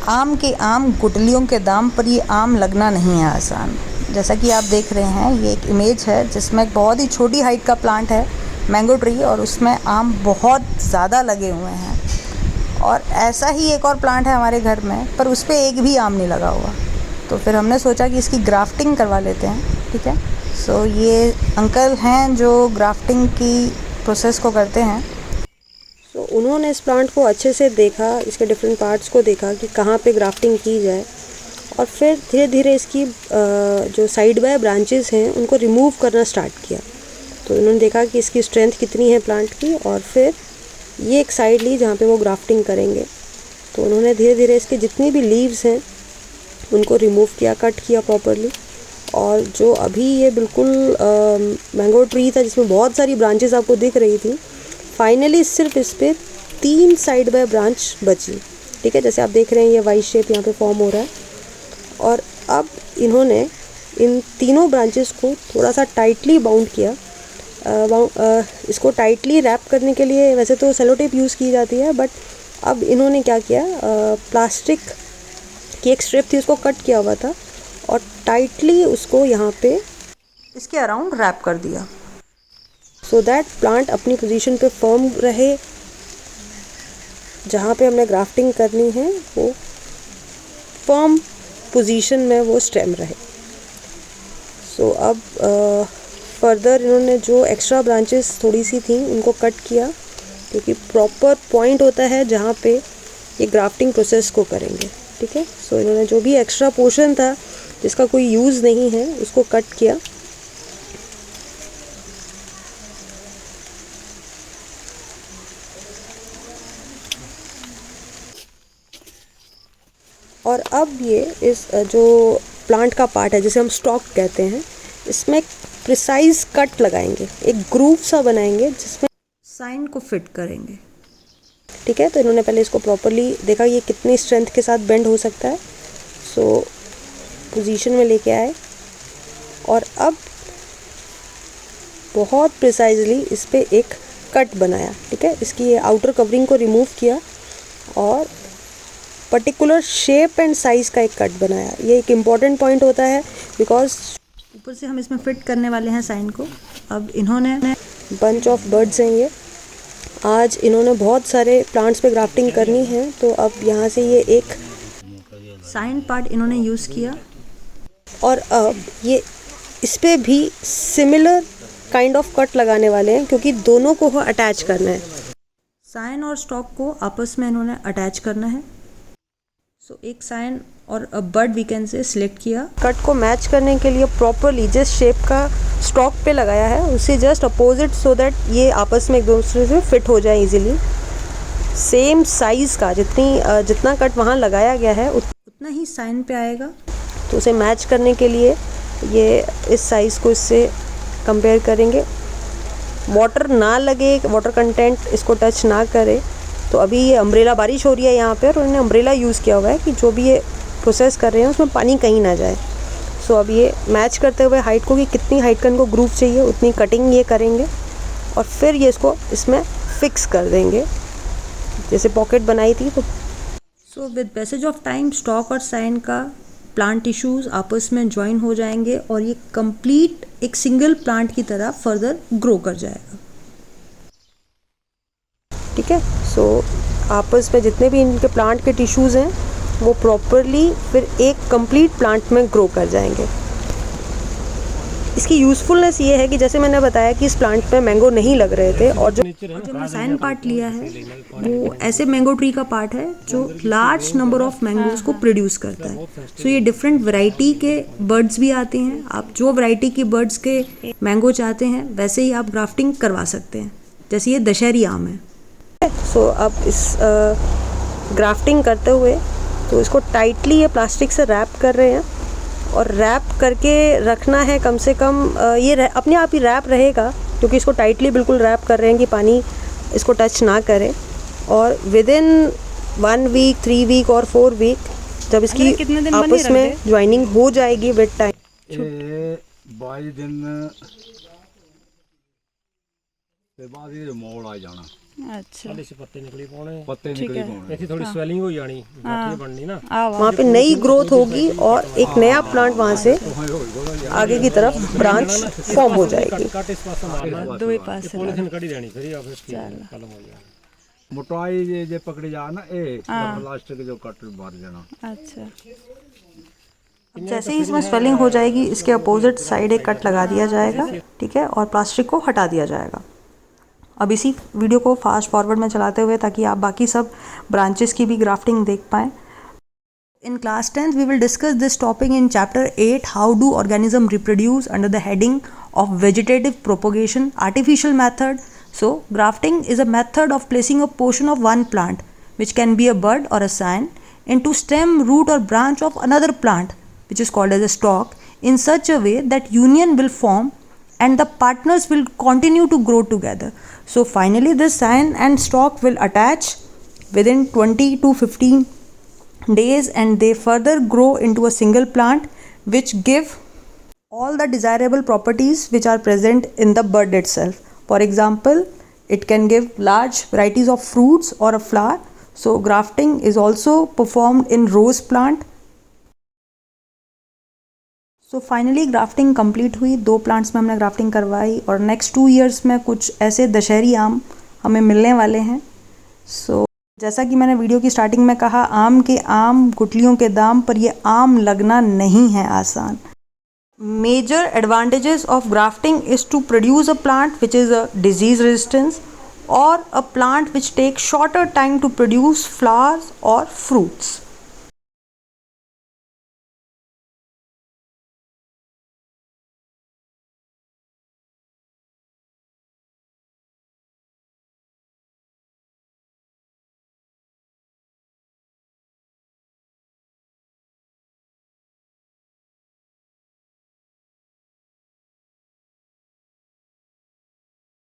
आम के आम गुठलियों के दाम पर ये आम लगना नहीं है आसान। जैसा कि आप देख रहे हैं, ये एक इमेज है जिसमें एक बहुत ही छोटी हाइट का प्लांट है, मैंगो ट्री, और उसमें आम बहुत ज़्यादा लगे हुए हैं। और ऐसा ही एक और प्लांट है हमारे घर में, पर उस पर एक भी आम नहीं लगा हुआ। तो फिर हमने सोचा कि इसकी ग्राफ्टिंग करवा लेते हैं। ठीक है, सो ये अंकल हैं जो ग्राफ्टिंग की प्रोसेस को करते हैं। तो उन्होंने इस प्लांट को अच्छे से देखा, इसके डिफरेंट पार्ट्स को देखा कि कहाँ पे ग्राफ्टिंग की जाए, और फिर धीरे धीरे इसकी जो साइड बाय ब्रांचेस हैं उनको रिमूव करना स्टार्ट किया। तो उन्होंने देखा कि इसकी स्ट्रेंथ कितनी है प्लांट की, और फिर ये एक साइड ली जहाँ पे वो ग्राफ्टिंग करेंगे। तो उन्होंने धीरे धीरे इसके जितनी भी लीव्स हैं उनको रिमूव किया, कट किया प्रॉपरली। और जो अभी ये बिल्कुल मैंगो ट्री था जिसमें बहुत सारी ब्रांचेस आपको दिख रही थी, फाइनली सिर्फ इस पर 3 साइड बाय ब्रांच बची। ठीक है, जैसे आप देख रहे हैं ये वाई शेप यहाँ पे फॉर्म हो रहा है। और अब इन्होंने इन तीनों ब्रांचेस को थोड़ा सा टाइटली बाउंड किया। इसको टाइटली रैप करने के लिए वैसे तो सेलो टेप यूज़ की जाती है, बट अब इन्होंने क्या किया, प्लास्टिक की एक स्ट्रिप थी उसको कट किया हुआ था और टाइटली उसको यहाँ पे इसके अराउंड रैप कर दिया, सो दैट प्लांट अपनी पोजीशन पे फर्म रहे। जहाँ पे हमने ग्राफ्टिंग करनी है वो फर्म पोजीशन में वो स्टेम रहे। सो अब फर्दर इन्होंने जो एक्स्ट्रा ब्रांचेस थोड़ी सी थी उनको कट किया, क्योंकि प्रॉपर पॉइंट होता है जहाँ पे ये ग्राफ्टिंग प्रोसेस को करेंगे। ठीक है, सो इन्होंने जो भी एक्स्ट्रा पोर्शन था जिसका कोई यूज़ नहीं है उसको कट किया। और अब ये इस जो प्लांट का पार्ट है जिसे हम स्टॉक कहते हैं, इसमें एक प्रिसाइज कट लगाएंगे, एक ग्रूव सा बनाएंगे जिसमें साइन को फिट करेंगे। ठीक है, तो इन्होंने पहले इसको प्रॉपरली देखा ये कितनी स्ट्रेंथ के साथ बेंड हो सकता है। सो पोजीशन में लेके आए और अब बहुत प्रिसाइजली इस पे एक कट बनाया। ठीक है, इसकी ये आउटर कवरिंग को रिमूव किया और पर्टिकुलर शेप एंड साइज़ का एक कट बनाया। ये एक इम्पॉर्टेंट पॉइंट होता है बिकॉज ऊपर से हम इसमें फिट करने वाले हैं साइन को। अब इन्होंने बंच ऑफ बर्ड्स हैं ये, आज इन्होंने बहुत सारे प्लांट्स पे ग्राफ्टिंग करनी है, तो अब यहाँ से ये एक साइन पार्ट इन्होंने यूज़ किया और अब ये इस पर भी सिमिलर काइंड ऑफ कट लगाने वाले हैं, क्योंकि दोनों को अटैच करना है। साइन और स्टॉक को आपस में इन्होंने अटैच करना है। सो एक साइन और bird we can say select किया। कट को मैच करने के लिए प्रॉपरली जिस शेप का स्टॉक पे लगाया है उससे जस्ट अपोजिट, सो दैट ये आपस में एक दूसरे से फिट हो जाए इजीली। सेम साइज़ का जितना कट वहाँ लगाया गया है उतना ही साइन पे आएगा। तो उसे मैच करने के लिए ये इस साइज़ को इससे कंपेयर करेंगे। वाटर ना लगे, वाटर कंटेंट इसको टच ना करे। तो अभी ये अम्ब्रेला, बारिश हो रही है यहाँ पे और उन्होंने अम्ब्रेला यूज़ किया हुआ है कि जो भी ये प्रोसेस कर रहे हैं उसमें पानी कहीं ना जाए। सो अब ये मैच करते हुए हाइट को, कि कितनी हाइट का इनको ग्रूव चाहिए उतनी कटिंग ये करेंगे और फिर ये इसको इसमें फिक्स कर देंगे जैसे पॉकेट बनाई थी। तो so with passage of time stock और साइन का प्लांट टिश्यूज़ आपस में ज्वाइन हो जाएंगे और ये कंप्लीट एक सिंगल प्लांट की तरह फर्दर ग्रो कर जाएगा। ठीक है, सो आपस में जितने भी इनके प्लांट के टिश्यूज़ हैं वो प्रॉपरली फिर एक कंप्लीट प्लांट में ग्रो कर जाएंगे। इसकी यूज़फुलनेस ये है कि जैसे मैंने बताया कि इस प्लांट में मैंगो नहीं लग रहे थे, और जो हमने साइन पार्ट लिया है वो ऐसे मैंगो ट्री का पार्ट है जो लार्ज नंबर ऑफ मैंगोज को प्रोड्यूस करता है। सो ये डिफरेंट वैरायटी के बर्ड्स भी आते हैं। आप जो वैरायटी की बर्ड्स के मैंगो चाहते हैं वैसे ही आप ग्राफ्टिंग करवा सकते हैं, जैसे ये दशहरी आम है। सो अब इस ग्राफ्टिंग करते हुए तो इसको टाइटली ये प्लास्टिक से रैप कर रहे हैं और रैप करके रखना है कम से कम ये अपने आप ही रैप रहेगा, क्योंकि इसको टाइटली बिल्कुल रैप कर रहे हैं कि पानी इसको टच ना करे। और विद इन 1 वीक, 3 वीक और 4 वीक जब इसकी आपस में ज्वाइनिंग हो जाएगी विद टाइम, 22 दिन के बाद ये मोड़ आ जाना। अच्छा खाली से पत्ते निकले पाने, पत्ते निकले पाने। ऐसी थोड़ी स्वेलिंग हो जानी, गांठें बननी ना। वहाँ पे नई ग्रोथ होगी और एक नया प्लांट वहाँ से आगे की तरफ ब्रांच फॉर्म हो जाएगी। कट इस पास से मारना, दो ही पास से पॉलीथिन कड़ी रहनी फिर या फिर कलम हो जाए। मोटाई जे पकड़ी जा ना ए प्लास्टिक जो कट मार देना। अच्छा, जैसे ही इसमें स्वेलिंग हो जाएगी इसके अपोजिट साइड एक कट लगा दिया जाएगा, ठीक है, और प्लास्टिक को हटा दिया जाएगा। अब इसी वीडियो को फास्ट फॉरवर्ड में चलाते हुए ताकि आप बाकी सब ब्रांचेस की भी ग्राफ्टिंग देख पाएँ। In class 10th, we will discuss this topic in chapter 8, how do organisms reproduce, under the heading of vegetative propagation, artificial method. So, grafting is a method of placing a portion of one plant, which can be a bud or a scion, into stem, root or branch of another plant, which is called as a stalk, in such a way that union will form and the partners will continue to grow together. So, finally, this scion and stalk will attach within 20 to 15 days and they further grow into a single plant which give all the desirable properties which are present in the bud itself. For example, it can give large varieties of fruits or a flower. So grafting is also performed in rose plant. So finally grafting complete हुई, 2 plants में हमने grafting करवाई और next 2 years में कुछ ऐसे दशहरी आम हमें मिलने वाले हैं। सो जैसा कि मैंने वीडियो की स्टार्टिंग में कहा, आम के आम गुठलियों के दाम, पर ये आम लगना नहीं है आसान। Major advantages of grafting is to produce a plant which is a disease resistance और a plant which take shorter time to produce flowers और फ्रूट्स।